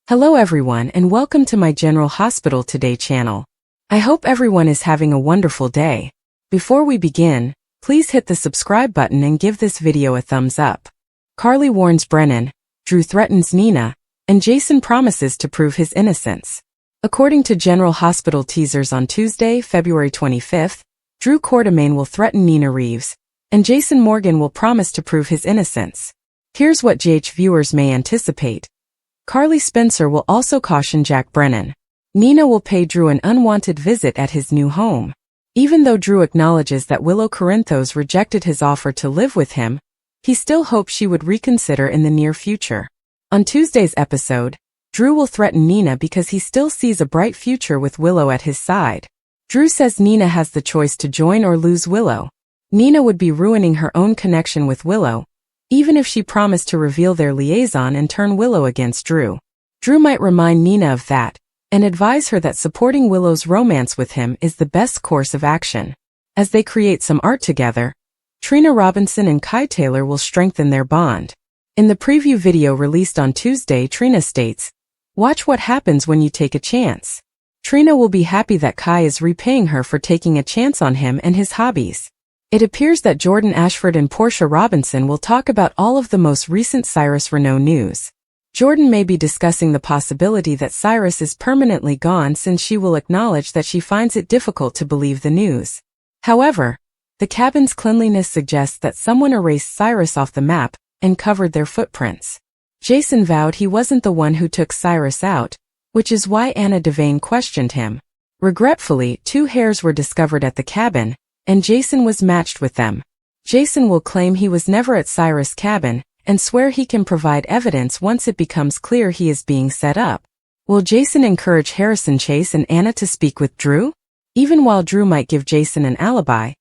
Hello everyone and welcome to my General Hospital Today channel. I hope everyone is having a wonderful day. Before we begin, please hit the subscribe button and give this video a thumbs up. Carly warns Brennan, Drew threatens Nina, and Jason promises to prove his innocence. According to General Hospital teasers on Tuesday, February 25th, Drew Quartermain will threaten Nina Reeves, and Jason Morgan will promise to prove his innocence. Here's what GH viewers may anticipate. Carly Spencer will also caution Jack Brennan. Nina will pay Drew an unwanted visit at his new home. Even though Drew acknowledges that Willow Corinthos rejected his offer to live with him, he still hopes she would reconsider in the near future. On Tuesday's episode, Drew will threaten Nina because he still sees a bright future with Willow at his side. Drew says Nina has the choice to join or lose Willow. Nina would be ruining her own connection with Willow, even if she promised to reveal their liaison and turn Willow against Drew. Drew might remind Nina of that, and advise her that supporting Willow's romance with him is the best course of action. As they create some art together, Trina Robinson and Kai Taylor will strengthen their bond. In the preview video released on Tuesday, Trina states, "Watch what happens when you take a chance." Trina will be happy that Kai is repaying her for taking a chance on him and his hobbies. It appears that Jordan Ashford and Portia Robinson will talk about all of the most recent Cyrus Renaud news. Jordan may be discussing the possibility that Cyrus is permanently gone, since she will acknowledge that she finds it difficult to believe the news. However, the cabin's cleanliness suggests that someone erased Cyrus off the map and covered their footprints. Jason vowed he wasn't the one who took Cyrus out, which is why Anna Devane questioned him. Regretfully, 2 hairs were discovered at the cabin, and Jason was matched with them. Jason will claim he was never at Cyrus' cabin, and swear he can provide evidence once it becomes clear he is being set up. Will Jason encourage Harrison Chase and Anna to speak with Drew? Even while Drew might give Jason an alibi,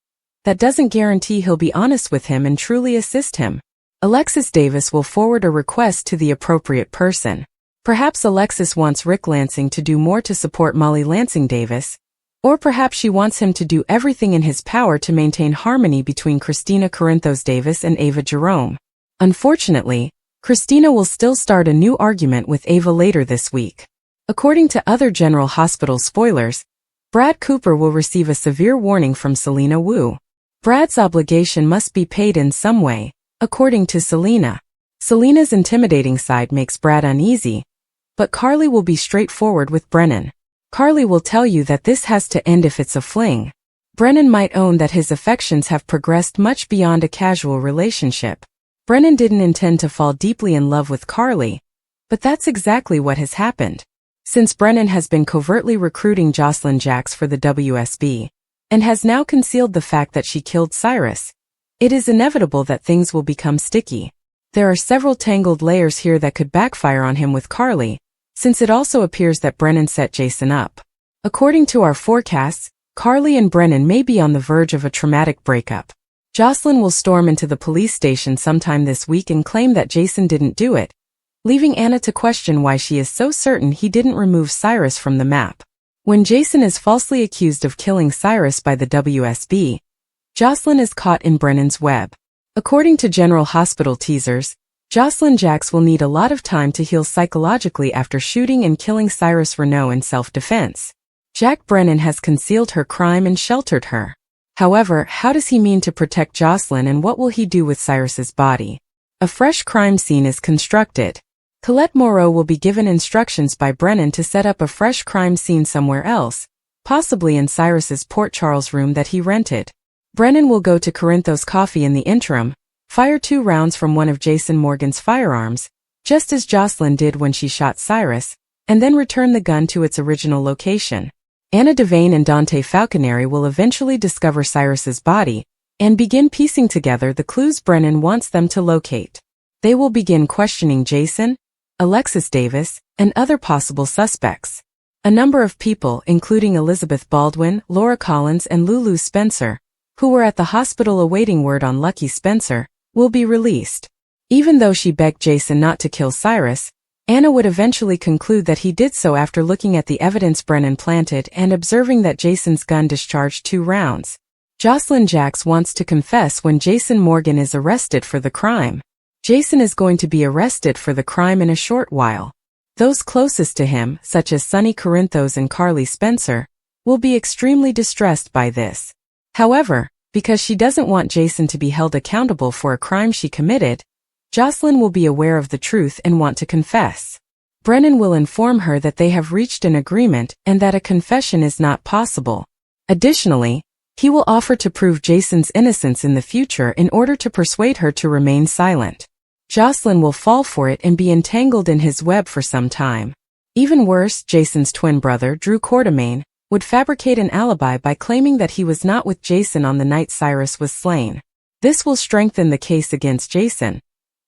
that doesn't guarantee he'll be honest with him and truly assist him. Alexis Davis will forward a request to the appropriate person. Perhaps Alexis wants Rick Lansing to do more to support Molly Lansing Davis, or perhaps she wants him to do everything in his power to maintain harmony between Christina Corinthos Davis and Ava Jerome. Unfortunately, Christina will still start a new argument with Ava later this week. According to other General Hospital spoilers, Brad Cooper will receive a severe warning from Selena Wu. Brad's obligation must be paid in some way, according to Selena. Selena's intimidating side makes Brad uneasy, but Carly will be straightforward with Brennan. Carly will tell you that this has to end if it's a fling. Brennan might own that his affections have progressed much beyond a casual relationship. Brennan didn't intend to fall deeply in love with Carly, but that's exactly what has happened. Since Brennan has been covertly recruiting Jocelyn Jacks for the WSB, and has now concealed the fact that she killed Cyrus, it is inevitable that things will become sticky. There are several tangled layers here that could backfire on him with Carly, since it also appears that Brennan set Jason up. According to our forecasts, Carly and Brennan may be on the verge of a traumatic breakup. Jocelyn will storm into the police station sometime this week and claim that Jason didn't do it, leaving Anna to question why she is so certain he didn't remove Cyrus from the map. When Jason is falsely accused of killing Cyrus by the WSB, Jocelyn is caught in Brennan's web. According to General Hospital teasers, Jocelyn Jacks will need a lot of time to heal psychologically after shooting and killing Cyrus Renaud in self-defense. Jack Brennan has concealed her crime and sheltered her. However, how does he mean to protect Jocelyn, and what will he do with Cyrus's body? A fresh crime scene is constructed. Colette Moreau will be given instructions by Brennan to set up a fresh crime scene somewhere else, possibly in Cyrus's Port Charles room that he rented. Brennan will go to Corinthos Coffee in the interim, fire 2 rounds from one of Jason Morgan's firearms, just as Jocelyn did when she shot Cyrus, and then return the gun to its original location. Anna Devane and Dante Falconeri will eventually discover Cyrus's body and begin piecing together the clues Brennan wants them to locate. They will begin questioning Jason, Alexis Davis, and other possible suspects. A number of people, including Elizabeth Baldwin, Laura Collins, and Lulu Spencer, who were at the hospital awaiting word on Lucky Spencer, will be released. Even though she begged Jason not to kill Cyrus, Anna would eventually conclude that he did so after looking at the evidence Brennan planted and observing that Jason's gun discharged 2 rounds. Jocelyn Jacks wants to confess when Jason Morgan is arrested for the crime. Jason is going to be arrested for the crime in a short while. Those closest to him, such as Sonny Corinthos and Carly Spencer, will be extremely distressed by this. However, because she doesn't want Jason to be held accountable for a crime she committed, Jocelyn will be aware of the truth and want to confess. Brennan will inform her that they have reached an agreement and that a confession is not possible. Additionally, he will offer to prove Jason's innocence in the future in order to persuade her to remain silent. Jocelyn will fall for it and be entangled in his web for some time. Even worse, Jason's twin brother, Drew Quartermain, would fabricate an alibi by claiming that he was not with Jason on the night Cyrus was slain. This will strengthen the case against Jason,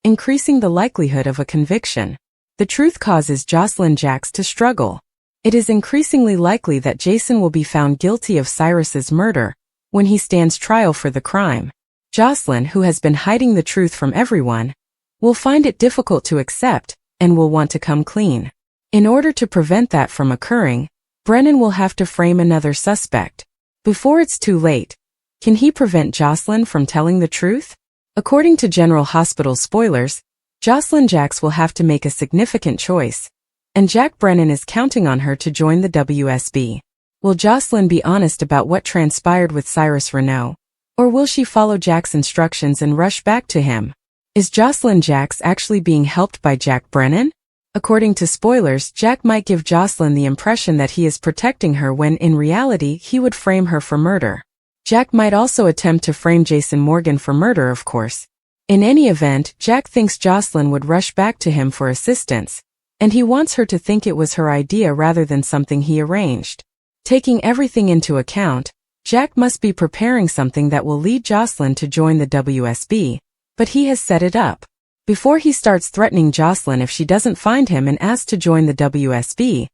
increasing the likelihood of a conviction. The truth causes Jocelyn Jacks to struggle. It is increasingly likely that Jason will be found guilty of Cyrus's murder when he stands trial for the crime. Jocelyn, who has been hiding the truth from everyone, will find it difficult to accept and will want to come clean. In order to prevent that from occurring, Brennan will have to frame another suspect. Before it's too late, can he prevent Jocelyn from telling the truth? According to General Hospital spoilers, Jocelyn Jacks will have to make a significant choice, and Jack Brennan is counting on her to join the WSB. Will Jocelyn be honest about what transpired with Cyrus Renaud, or will she follow Jack's instructions and rush back to him? Is Jocelyn Jacks actually being helped by Jack Brennan? According to spoilers, Jack might give Jocelyn the impression that he is protecting her when in reality he would frame her for murder. Jack might also attempt to frame Jason Morgan for murder, of course. In any event, Jack thinks Jocelyn would rush back to him for assistance, and he wants her to think it was her idea rather than something he arranged. Taking everything into account, Jack must be preparing something that will lead Jocelyn to join the WSB, but he has set it up. Before he starts threatening Jocelyn if she doesn't find him and asks to join the WSB,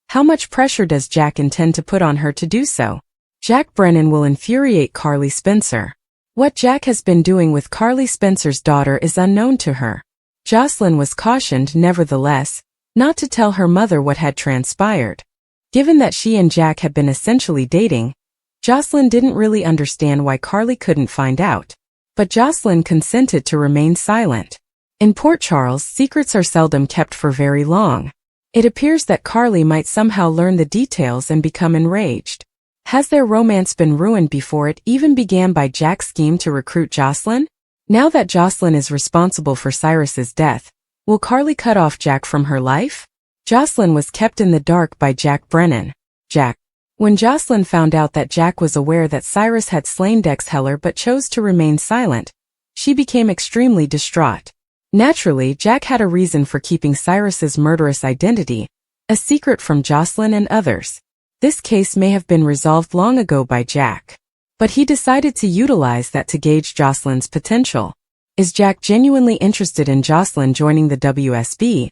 how much pressure does Jack intend to put on her to do so? Jack Brennan will infuriate Carly Spencer. What Jack has been doing with Carly Spencer's daughter is unknown to her. Jocelyn was cautioned, nevertheless, not to tell her mother what had transpired. Given that she and Jack had been essentially dating, Jocelyn didn't really understand why Carly couldn't find out. But Jocelyn consented to remain silent. In Port Charles, secrets are seldom kept for very long. It appears that Carly might somehow learn the details and become enraged. Has their romance been ruined before it even began by Jack's scheme to recruit Jocelyn? Now that Jocelyn is responsible for Cyrus's death, will Carly cut off Jack from her life? Jocelyn was kept in the dark by Jack Brennan. Jack. When Jocelyn found out that Jack was aware that Cyrus had slain Dex Heller but chose to remain silent, she became extremely distraught. Naturally, Jack had a reason for keeping Cyrus's murderous identity a secret from Jocelyn and others. This case may have been resolved long ago by Jack, but he decided to utilize that to gauge Jocelyn's potential. Is Jack genuinely interested in Jocelyn joining the WSB,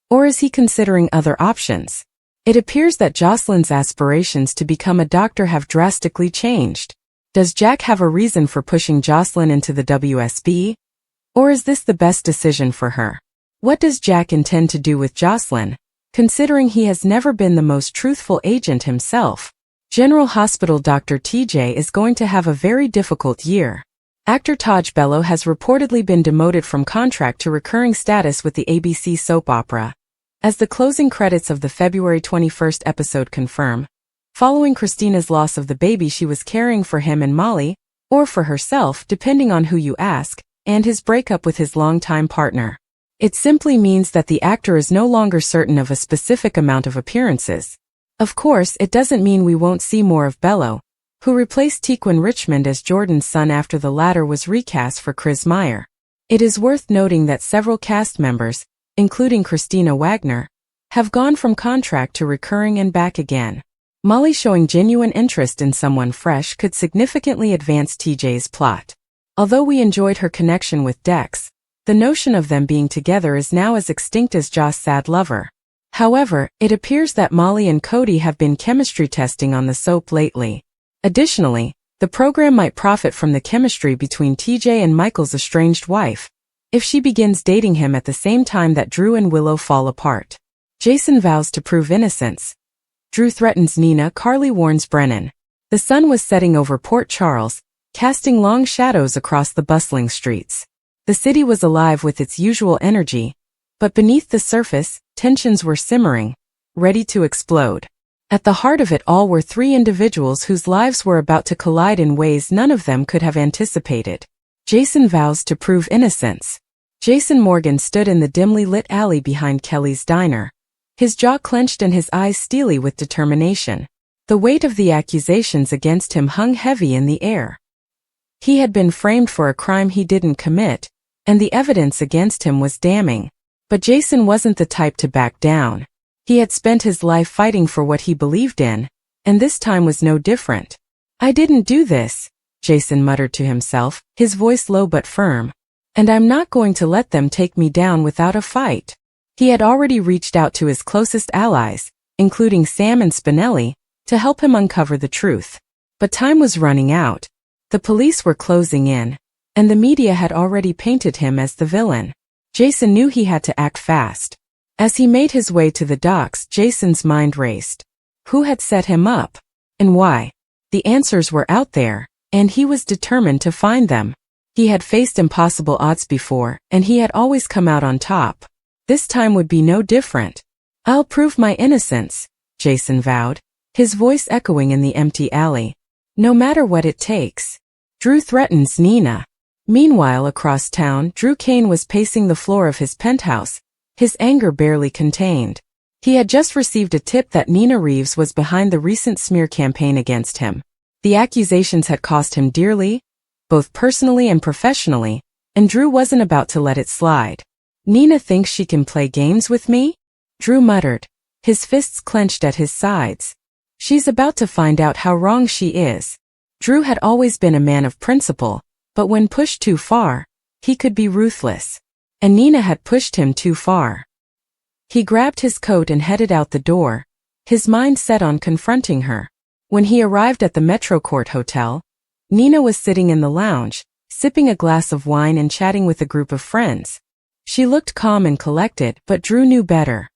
or is he considering other options? It appears that Jocelyn's aspirations to become a doctor have drastically changed. Does Jack have a reason for pushing Jocelyn into the WSB? Or is this the best decision for her? What does Jack intend to do with Jocelyn, considering he has never been the most truthful agent himself? General Hospital Dr. TJ is going to have a very difficult year. Actor Taj Bello has reportedly been demoted from contract to recurring status with the ABC soap opera. As the closing credits of the February 21st episode confirm, following Christina's loss of the baby she was carrying for him and Molly, or for herself depending on who you ask, and his breakup with his longtime partner. It simply means that the actor is no longer certain of a specific amount of appearances. Of course, it doesn't mean we won't see more of Bello, who replaced Tequan Richmond as Jordan's son after the latter was recast for Chris Meyer. It is worth noting that several cast members, including Christina Wagner, have gone from contract to recurring and back again. Molly showing genuine interest in someone fresh could significantly advance TJ's plot. Although we enjoyed her connection with Dex, the notion of them being together is now as extinct as Joss' sad lover. However, it appears that Molly and Cody have been chemistry testing on the soap lately. Additionally, the program might profit from the chemistry between TJ and Michael's estranged wife, if she begins dating him at the same time that Drew and Willow fall apart. Jason vows to prove innocence. Drew threatens Nina. Carly warns Brennan. The sun was setting over Port Charles, casting long shadows across the bustling streets. The city was alive with its usual energy, but beneath the surface, Tensions were simmering, ready to explode. At the heart of it all were three individuals whose lives were about to collide in ways none of them could have anticipated. Jason vows to prove innocence. Jason Morgan stood in the dimly lit alley behind Kelly's diner, his jaw clenched and his eyes steely with determination. The weight of the accusations against him hung heavy in the air. He had been framed for a crime he didn't commit, and the evidence against him was damning. But Jason wasn't the type to back down. He had spent his life fighting for what he believed in, and this time was no different. "I didn't do this," Jason muttered to himself, his voice low but firm. "And I'm not going to let them take me down without a fight." He had already reached out to his closest allies, including Sam and Spinelli, to help him uncover the truth. But time was running out. The police were closing in, and the media had already painted him as the villain. Jason knew he had to act fast. As he made his way to the docks, Jason's mind raced. Who had set him up? And why? The answers were out there, and he was determined to find them. He had faced impossible odds before, and he had always come out on top. This time would be no different. "I'll prove my innocence," Jason vowed, his voice echoing in the empty alley. "No matter what it takes." Drew threatens Nina. Meanwhile, across town, Drew Kane was pacing the floor of his penthouse, his anger barely contained. He had just received a tip that Nina Reeves was behind the recent smear campaign against him. The accusations had cost him dearly, both personally and professionally, and Drew wasn't about to let it slide. "Nina thinks she can play games with me?" Drew muttered, his fists clenched at his sides. "She's about to find out how wrong she is." Drew had always been a man of principle, but when pushed too far, he could be ruthless. And Nina had pushed him too far. He grabbed his coat and headed out the door, his mind set on confronting her. When he arrived at the Metrocourt Hotel, Nina was sitting in the lounge, sipping a glass of wine and chatting with a group of friends. She looked calm and collected, but Drew knew better.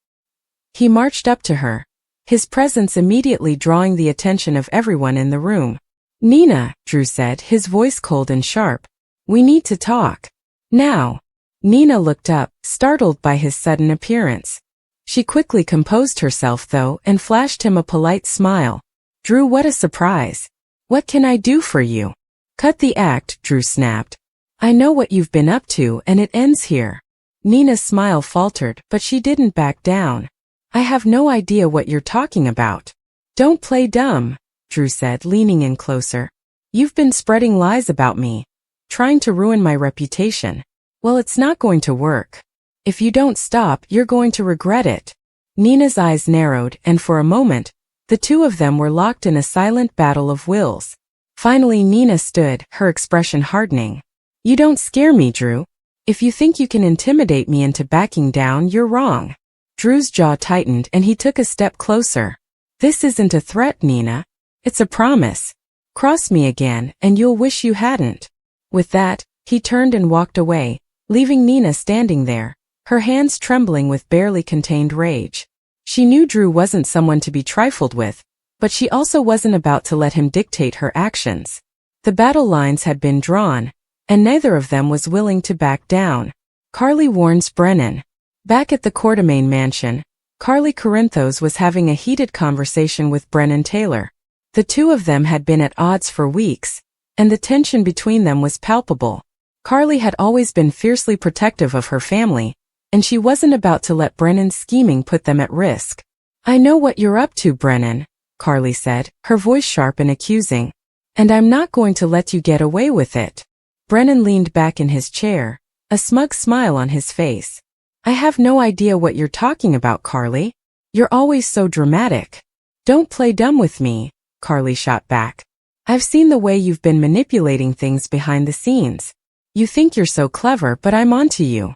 He marched up to her, his presence immediately drawing the attention of everyone in the room. "Nina," Drew said, his voice cold and sharp. "We need to talk. Now." Nina looked up, startled by his sudden appearance. She quickly composed herself, though, and flashed him a polite smile. "Drew, what a surprise. What can I do for you?" "Cut the act," Drew snapped. "I know what you've been up to, and it ends here." Nina's smile faltered, but she didn't back down. "I have no idea what you're talking about." "Don't play dumb," Drew said, leaning in closer. "You've been spreading lies about me, trying to ruin my reputation. Well, it's not going to work. If you don't stop, you're going to regret it." Nina's eyes narrowed, and for a moment, the two of them were locked in a silent battle of wills. Finally, Nina stood, her expression hardening. "You don't scare me, Drew. If you think you can intimidate me into backing down, you're wrong." Drew's jaw tightened and he took a step closer. "This isn't a threat, Nina. It's a promise. Cross me again, and you'll wish you hadn't." With that, he turned and walked away, leaving Nina standing there, her hands trembling with barely contained rage. She knew Drew wasn't someone to be trifled with, but she also wasn't about to let him dictate her actions. The battle lines had been drawn, and neither of them was willing to back down. Carly warns Brennan. Back at the Quartermain mansion, Carly Corinthos was having a heated conversation with Brennan Taylor. The two of them had been at odds for weeks, and the tension between them was palpable. Carly had always been fiercely protective of her family, and she wasn't about to let Brennan's scheming put them at risk. "I know what you're up to, Brennan," Carly said, her voice sharp and accusing. "And I'm not going to let you get away with it." Brennan leaned back in his chair, a smug smile on his face. "I have no idea what you're talking about, Carly. You're always so dramatic." "Don't play dumb with me," Carly shot back. "I've seen the way you've been manipulating things behind the scenes. You think you're so clever, but I'm onto you."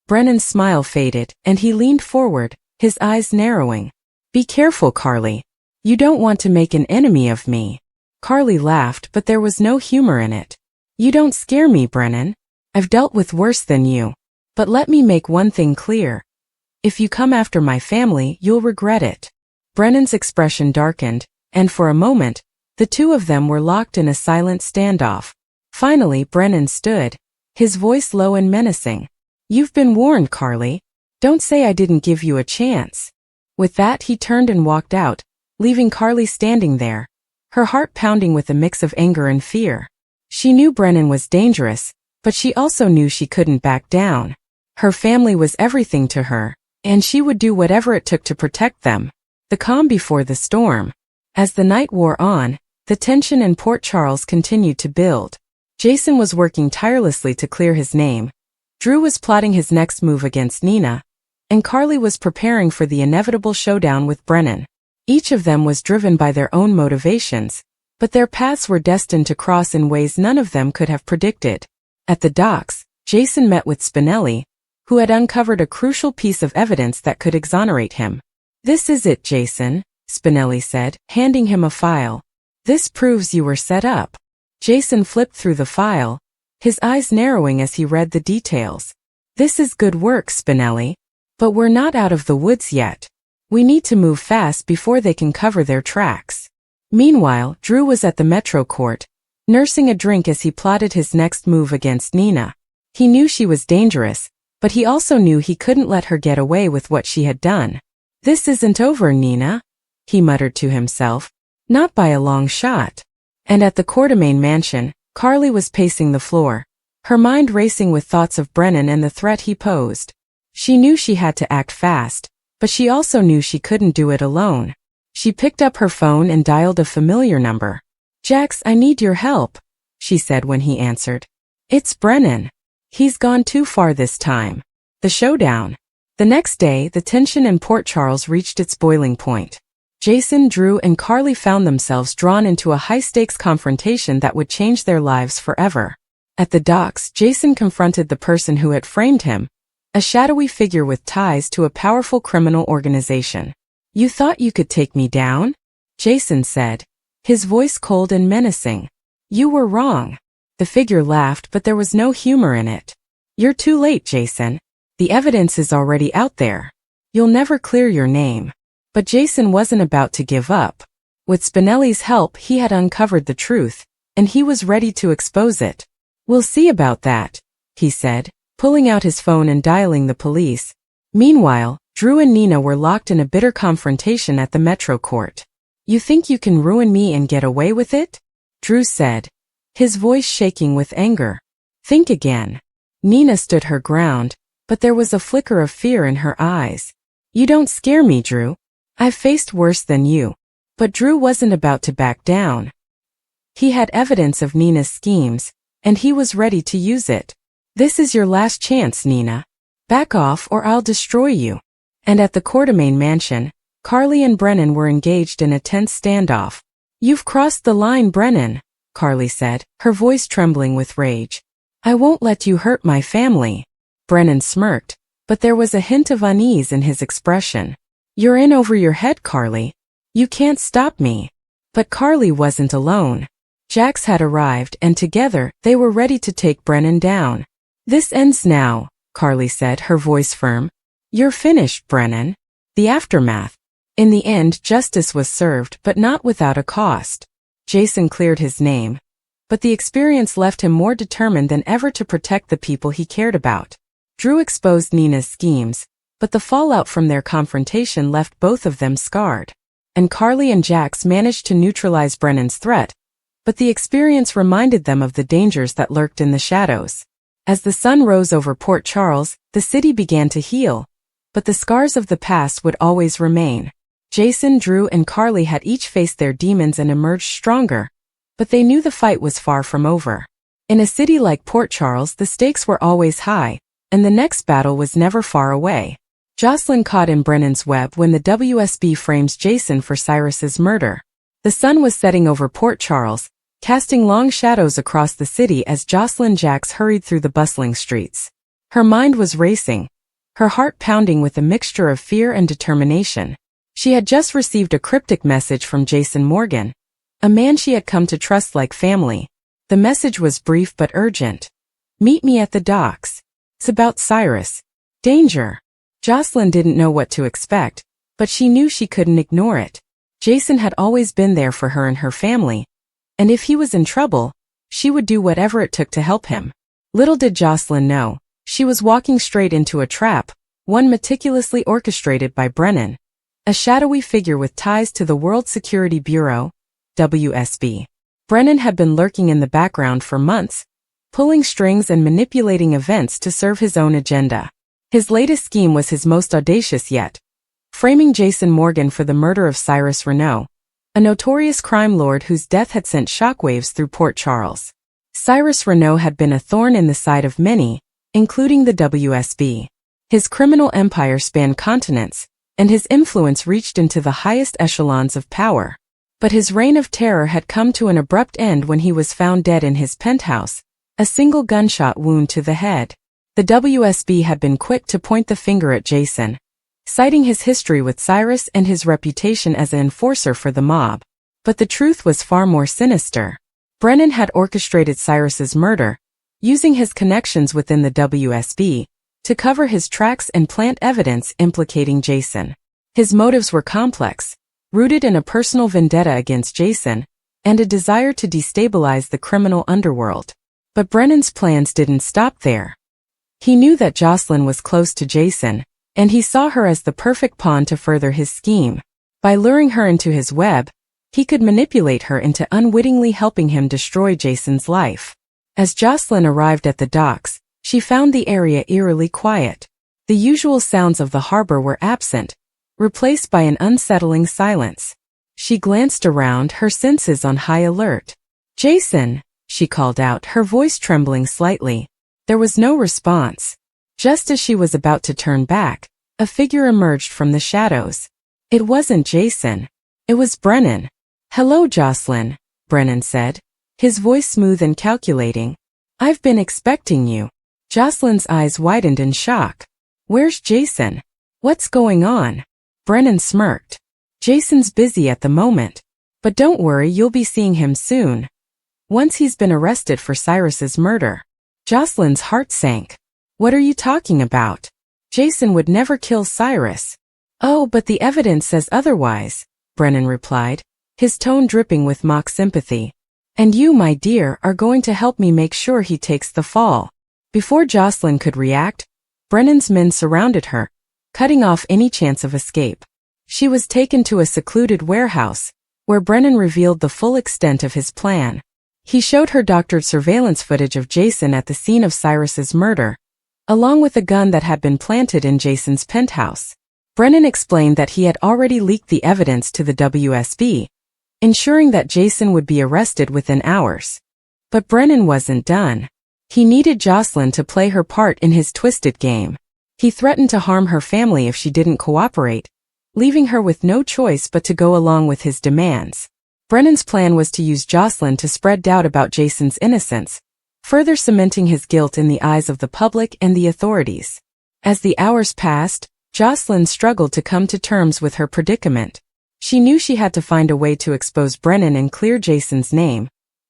Brennan's smile faded, and he leaned forward, his eyes narrowing. "Be careful, Carly. You don't want to make an enemy of me." Carly laughed, but there was no humor in it. "You don't scare me, Brennan. I've dealt with worse than you. But let me make one thing clear. If you come after my family, you'll regret it." Brennan's expression darkened, and for a moment, the two of them were locked in a silent standoff. Finally, Brennan stood, his voice low and menacing. "You've been warned, Carly. Don't say I didn't give you a chance. With that, he turned and walked out, leaving Carly standing there, her heart pounding with a mix of anger and fear. She knew Brennan was dangerous, but she also knew she couldn't back down. Her family was everything to her, and she would do whatever it took to protect them. The calm before the storm. As the night wore on, the tension in Port Charles continued to build. Jason was working tirelessly to clear his name. Drew was plotting his next move against Nina, and Carly was preparing for the inevitable showdown with Brennan. Each of them was driven by their own motivations, but their paths were destined to cross in ways none of them could have predicted. At the docks, Jason met with Spinelli, who had uncovered a crucial piece of evidence that could exonerate him. "This is it, Jason," Spinelli said, handing him a file. "This proves you were set up." Jason flipped through the file, his eyes narrowing as he read the details. "This is good work, Spinelli. But we're not out of the woods yet. We need to move fast before they can cover their tracks." Meanwhile, Drew was at the Metro Court, nursing a drink as he plotted his next move against Nina. He knew she was dangerous, but he also knew he couldn't let her get away with what she had done. "This isn't over, Nina," he muttered to himself. "Not by a long shot." And at the Quartermain mansion, Carly was pacing the floor, her mind racing with thoughts of Brennan and the threat he posed. She knew she had to act fast, but she also knew she couldn't do it alone. She picked up her phone and dialed a familiar number. "Jax, I need your help," she said when he answered. "It's Brennan. He's gone too far this time." The showdown. The next day, the tension in Port Charles reached its boiling point. Jason, Drew, and Carly found themselves drawn into a high-stakes confrontation that would change their lives forever. At the docks, Jason confronted the person who had framed him, a shadowy figure with ties to a powerful criminal organization. "You thought you could take me down?" Jason said, his voice cold and menacing. "You were wrong." The figure laughed, but there was no humor in it. "You're too late, Jason. The evidence is already out there. You'll never clear your name." But Jason wasn't about to give up. With Spinelli's help, he had uncovered the truth, and he was ready to expose it. "We'll see about that," he said, pulling out his phone and dialing the police. Meanwhile, Drew and Nina were locked in a bitter confrontation at the Metro Court. "You think you can ruin me and get away with it?" Drew said, his voice shaking with anger. "Think again." Nina stood her ground, but there was a flicker of fear in her eyes. "You don't scare me, Drew. I've faced worse than you." But Drew wasn't about to back down. He had evidence of Nina's schemes, and he was ready to use it. "This is your last chance, Nina. Back off or I'll destroy you." And at the Quartermain mansion, Carly and Brennan were engaged in a tense standoff. "You've crossed the line, Brennan," Carly said, her voice trembling with rage. "I won't let you hurt my family." Brennan smirked, but there was a hint of unease in his expression. "You're in over your head, Carly. You can't stop me." But Carly wasn't alone. Jax had arrived, and together, they were ready to take Brennan down. "This ends now," Carly said, her voice firm. "You're finished, Brennan." The aftermath. In the end, justice was served, but not without a cost. Jason cleared his name, but the experience left him more determined than ever to protect the people he cared about. Drew exposed Nina's schemes, but the fallout from their confrontation left both of them scarred. And Carly and Jax managed to neutralize Brennan's threat, but the experience reminded them of the dangers that lurked in the shadows. As the sun rose over Port Charles, the city began to heal, but the scars of the past would always remain. Jason, Drew, and Carly had each faced their demons and emerged stronger, but they knew the fight was far from over. In a city like Port Charles, the stakes were always high, and the next battle was never far away. Jocelyn caught in Brennan's web when the WSB frames Jason for Cyrus's murder. The sun was setting over Port Charles, casting long shadows across the city as Jocelyn Jax hurried through the bustling streets. Her mind was racing, her heart pounding with a mixture of fear and determination. She had just received a cryptic message from Jason Morgan, a man she had come to trust like family. The message was brief but urgent. "Meet me at the docks. It's about Cyrus. Danger." Jocelyn didn't know what to expect, but she knew she couldn't ignore it. Jason had always been there for her and her family, and if he was in trouble, she would do whatever it took to help him. Little did Jocelyn know, she was walking straight into a trap, one meticulously orchestrated by Brennan, a shadowy figure with ties to the World Security Bureau, WSB. Brennan had been lurking in the background for months, pulling strings and manipulating events to serve his own agenda. His latest scheme was his most audacious yet, framing Jason Morgan for the murder of Cyrus Renault, a notorious crime lord whose death had sent shockwaves through Port Charles. Cyrus Renault had been a thorn in the side of many, including the WSB. His criminal empire spanned continents, and his influence reached into the highest echelons of power. But his reign of terror had come to an abrupt end when he was found dead in his penthouse, a single gunshot wound to the head. The WSB had been quick to point the finger at Jason, citing his history with Cyrus and his reputation as an enforcer for the mob. But the truth was far more sinister. Brennan had orchestrated Cyrus's murder, using his connections within the WSB to cover his tracks and plant evidence implicating Jason. His motives were complex, rooted in a personal vendetta against Jason and a desire to destabilize the criminal underworld. But Brennan's plans didn't stop there. He knew that Jocelyn was close to Jason, and he saw her as the perfect pawn to further his scheme. By luring her into his web, he could manipulate her into unwittingly helping him destroy Jason's life. As Jocelyn arrived at the docks, she found the area eerily quiet. The usual sounds of the harbor were absent, replaced by an unsettling silence. She glanced around, her senses on high alert. "Jason," she called out, her voice trembling slightly. There was no response. Just as she was about to turn back, a figure emerged from the shadows. It wasn't Jason. It was Brennan. "Hello, Jocelyn," Brennan said, his voice smooth and calculating. "I've been expecting you." Jocelyn's eyes widened in shock. "Where's Jason? What's going on?" Brennan smirked. "Jason's busy at the moment. But don't worry, you'll be seeing him soon. Once he's been arrested for Cyrus's murder." Jocelyn's heart sank. "What are you talking about? Jason would never kill Cyrus." "Oh, but the evidence says otherwise," Brennan replied, his tone dripping with mock sympathy. "And you, my dear, are going to help me make sure he takes the fall." Before Jocelyn could react, Brennan's men surrounded her, cutting off any chance of escape. She was taken to a secluded warehouse, where Brennan revealed the full extent of his plan. He showed her doctored surveillance footage of Jason at the scene of Cyrus's murder, along with a gun that had been planted in Jason's penthouse. Brennan explained that he had already leaked the evidence to the WSB, ensuring that Jason would be arrested within hours. But Brennan wasn't done. He needed Jocelyn to play her part in his twisted game. He threatened to harm her family if she didn't cooperate, leaving her with no choice but to go along with his demands. Brennan's plan was to use Jocelyn to spread doubt about Jason's innocence, further cementing his guilt in the eyes of the public and the authorities. As the hours passed, Jocelyn struggled to come to terms with her predicament. She knew she had to find a way to expose Brennan and clear Jason's name,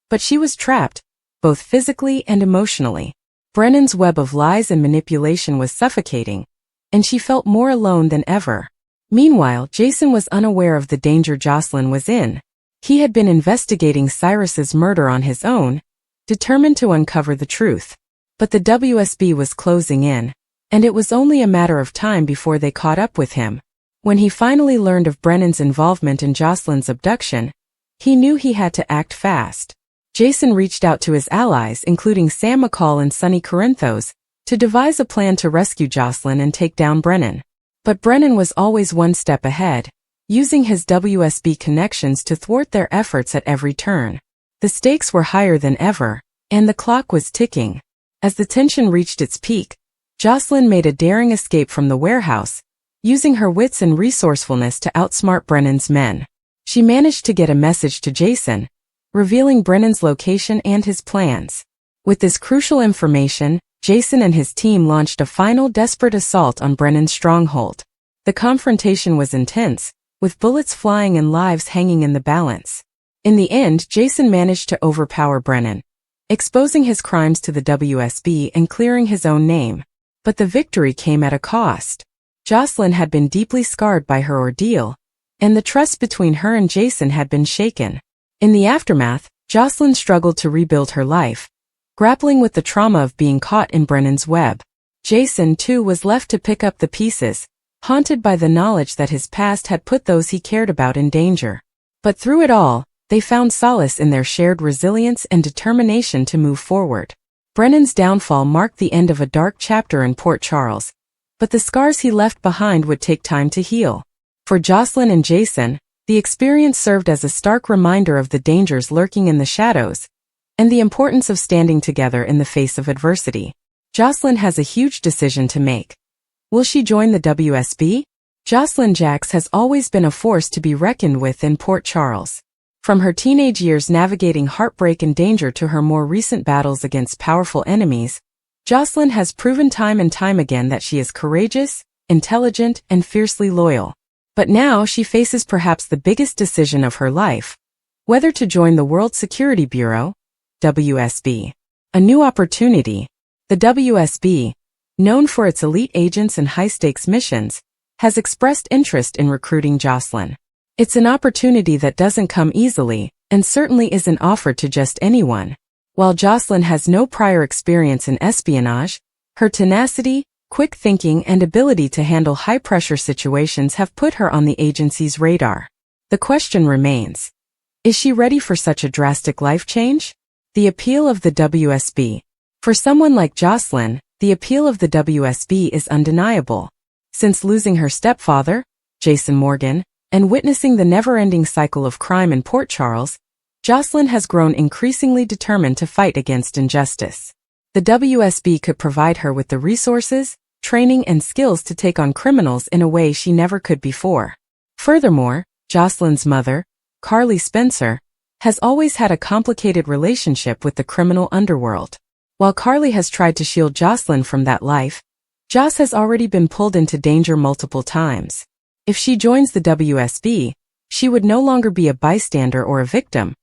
but she was trapped, both physically and emotionally. Brennan's web of lies and manipulation was suffocating, and she felt more alone than ever. Meanwhile, Jason was unaware of the danger Jocelyn was in. He had been investigating Cyrus's murder on his own, determined to uncover the truth. But the WSB was closing in, and it was only a matter of time before they caught up with him. When he finally learned of Brennan's involvement in Jocelyn's abduction, he knew he had to act fast. Jason reached out to his allies, including Sam McCall and Sonny Corinthos, to devise a plan to rescue Jocelyn and take down Brennan. But Brennan was always one step ahead, using his WSB connections to thwart their efforts at every turn. The stakes were higher than ever, and the clock was ticking. As the tension reached its peak, Jocelyn made a daring escape from the warehouse, using her wits and resourcefulness to outsmart Brennan's men. She managed to get a message to Jason, revealing Brennan's location and his plans. With this crucial information, Jason and his team launched a final desperate assault on Brennan's stronghold. The confrontation was intense, with bullets flying and lives hanging in the balance. In the end, Jason managed to overpower Brennan, exposing his crimes to the WSB and clearing his own name. But the victory came at a cost. Jocelyn had been deeply scarred by her ordeal, and the trust between her and Jason had been shaken. In the aftermath, Jocelyn struggled to rebuild her life, grappling with the trauma of being caught in Brennan's web. Jason, too, was left to pick up the pieces, haunted by the knowledge that his past had put those he cared about in danger. But through it all, they found solace in their shared resilience and determination to move forward. Brennan's downfall marked the end of a dark chapter in Port Charles, but the scars he left behind would take time to heal. For Jocelyn and Jason, the experience served as a stark reminder of the dangers lurking in the shadows, and the importance of standing together in the face of adversity. Jocelyn has a huge decision to make. Will she join the WSB? Jocelyn Jacks has always been a force to be reckoned with in Port Charles. From her teenage years navigating heartbreak and danger to her more recent battles against powerful enemies, Jocelyn has proven time and time again that she is courageous, intelligent, and fiercely loyal. But now she faces perhaps the biggest decision of her life: whether to join the World Security Bureau, WSB. A new opportunity. The WSB, known for its elite agents and high-stakes missions, has expressed interest in recruiting Jocelyn. It's an opportunity that doesn't come easily, and certainly isn't offered to just anyone. While Jocelyn has no prior experience in espionage, her tenacity, quick thinking, and ability to handle high-pressure situations have put her on the agency's radar. The question remains: is she ready for such a drastic life change? The appeal of the WSB. For someone like Jocelyn, the appeal of the WSB is undeniable. Since losing her stepfather, Jason Morgan, and witnessing the never-ending cycle of crime in Port Charles, Jocelyn has grown increasingly determined to fight against injustice. The WSB could provide her with the resources, training, and skills to take on criminals in a way she never could before. Furthermore, Jocelyn's mother, Carly Spencer, has always had a complicated relationship with the criminal underworld. While Carly has tried to shield Jocelyn from that life, Joss has already been pulled into danger multiple times. If she joins the WSB, she would no longer be a bystander or a victim.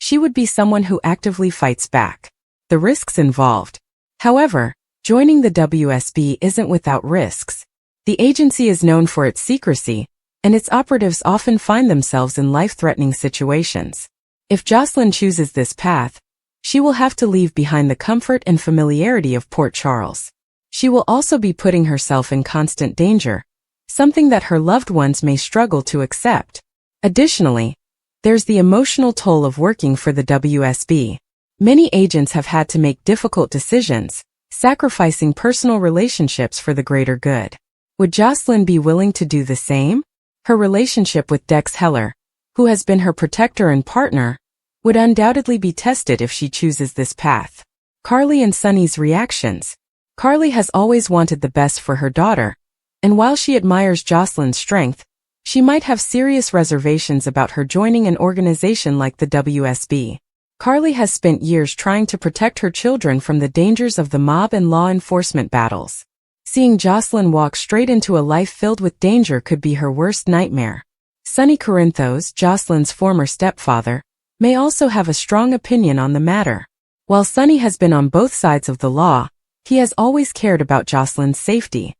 She would be someone who actively fights back. The risks involved. However, joining the WSB isn't without risks. The agency is known for its secrecy, and its operatives often find themselves in life-threatening situations. If Jocelyn chooses this path, she will have to leave behind the comfort and familiarity of Port Charles. She will also be putting herself in constant danger, something that her loved ones may struggle to accept. Additionally, there's the emotional toll of working for the WSB. Many agents have had to make difficult decisions, sacrificing personal relationships for the greater good. Would Jocelyn be willing to do the same? Her relationship with Dex Heller, who has been her protector and partner, would undoubtedly be tested if she chooses this path. Carly and Sonny's reactions. Carly has always wanted the best for her daughter, and while she admires Jocelyn's strength, she might have serious reservations about her joining an organization like the WSB. Carly has spent years trying to protect her children from the dangers of the mob and law enforcement battles. Seeing Jocelyn walk straight into a life filled with danger could be her worst nightmare. Sonny Corinthos, Jocelyn's former stepfather, may also have a strong opinion on the matter. While Sonny has been on both sides of the law, he has always cared about Jocelyn's safety.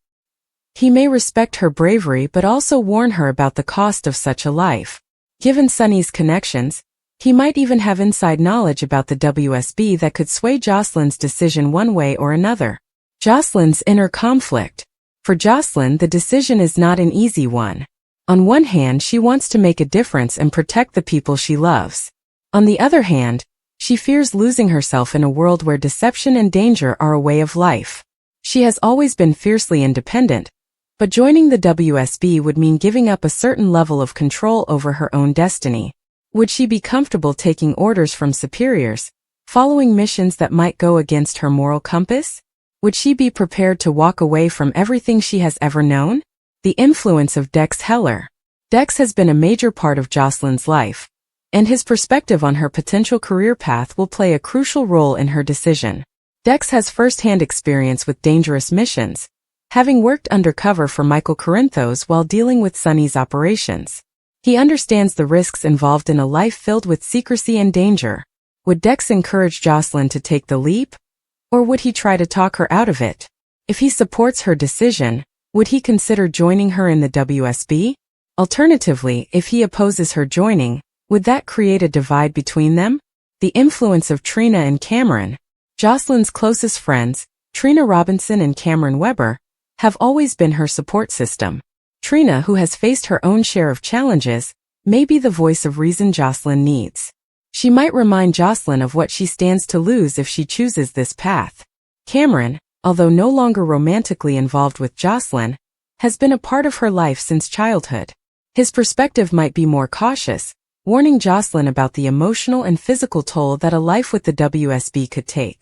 He may respect her bravery but also warn her about the cost of such a life. Given Sonny's connections, he might even have inside knowledge about the WSB that could sway Jocelyn's decision one way or another. Jocelyn's inner conflict. For Jocelyn, the decision is not an easy one. On one hand, she wants to make a difference and protect the people she loves. On the other hand, she fears losing herself in a world where deception and danger are a way of life. She has always been fiercely independent, but joining the WSB would mean giving up a certain level of control over her own destiny. Would she be comfortable taking orders from superiors, following missions that might go against her moral compass? Would she be prepared to walk away from everything she has ever known? The influence of Dex Heller. Dex has been a major part of Jocelyn's life, and his perspective on her potential career path will play a crucial role in her decision. Dex has first-hand experience with dangerous missions, having worked undercover for Michael Corinthos while dealing with Sonny's operations. He understands the risks involved in a life filled with secrecy and danger. Would Dex encourage Jocelyn to take the leap, or would he try to talk her out of it? If he supports her decision, would he consider joining her in the WSB? Alternatively, if he opposes her joining, would that create a divide between them? The influence of Trina and Cameron. Jocelyn's closest friends, Trina Robinson and Cameron Weber have always been her support system. Trina, who has faced her own share of challenges, may be the voice of reason Jocelyn needs. She might remind Jocelyn of what she stands to lose if she chooses this path. Cameron, although no longer romantically involved with Jocelyn, has been a part of her life since childhood. His perspective might be more cautious, warning Jocelyn about the emotional and physical toll that a life with the WSB could take.